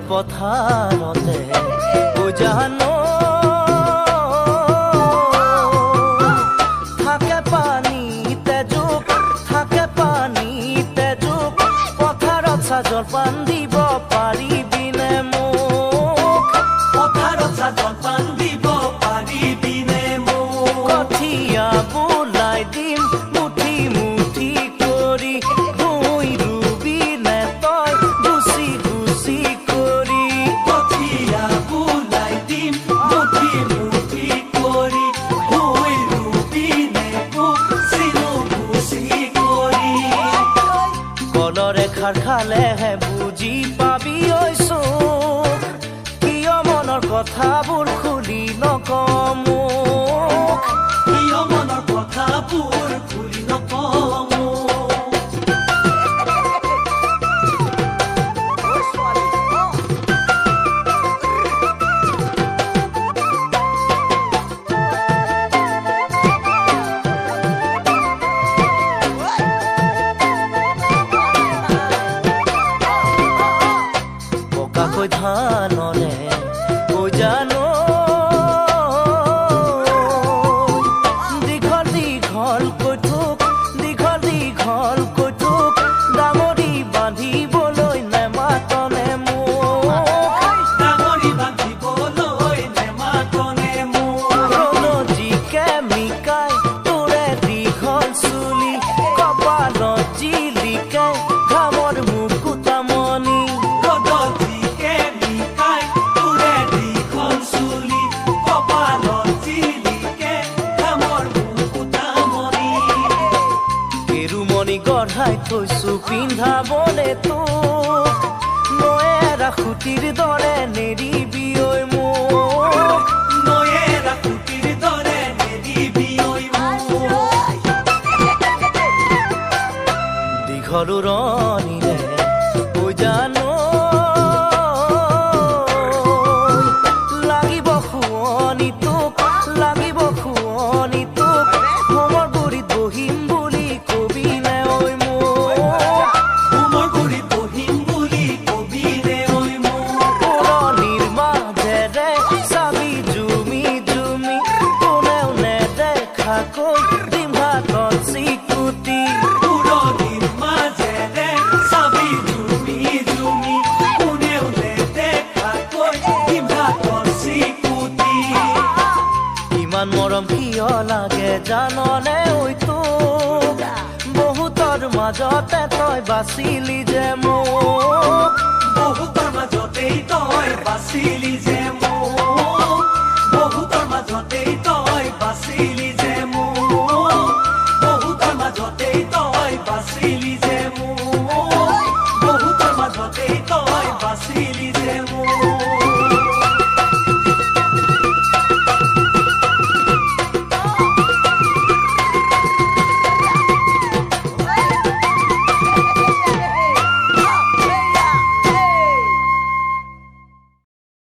পথাৰতে জানো থাকে পানীতে জোক থাকে পানীতে জোক পথাৰত জলপান দিব পাৰিবিনে মোক পথাৰত জলপান দিব পাৰিবিনে মোক কঠীয়া বোলাই দিম মুঠি মুঠি কৰি ভুঁই ৰুবিনে তই গুচি গুচি কৰি কঠীয়া বোলাই দিম মুঠি মুঠি কৰি ভুঁই ৰুবিনে গুচি গুচি কৰি কলৰে খাৰ খালেহে বুজি পাবি ঐ চোক কিয় মনৰ কথাবোৰ খুলি নকওঁ মোক কিয় মনৰ কথাবোৰ খুলি নকওঁ পকাকৈ ধানৰে জানো দীঘল দীঘলকৈ থোক দীঘল দীঘলকৈ থোক ডাঙৰি বান্ধিবলৈ নেমাতনে মোক ডাঙৰি বান্ধিবলৈ নেমাতনে মোক জিকে মিকাই তোৰে দীঘল চুলি কপালত জিলিকে ঘামৰ মুকুতামণি গঢ়াই থৈছো পিন্ধাবলে তোক নয়েৰা খুটিৰ দৰে নেৰিবি ঐ মোক নয়েৰা খুটিৰ দৰে নেৰিবি ঐ মোক দীঘল উৰণিৰে জানো লাগিব শুৱনি তোক লাগিব শুৱনি তোক হোমৰ গুৰিত বহিম বুলি কবি মৰম কিয় লাগে জাননে ঐ তোক বহুতৰ মাজতে তই বাচিলি যে মোক বহুতৰ মাজতেই তই বাচিলি যে মোক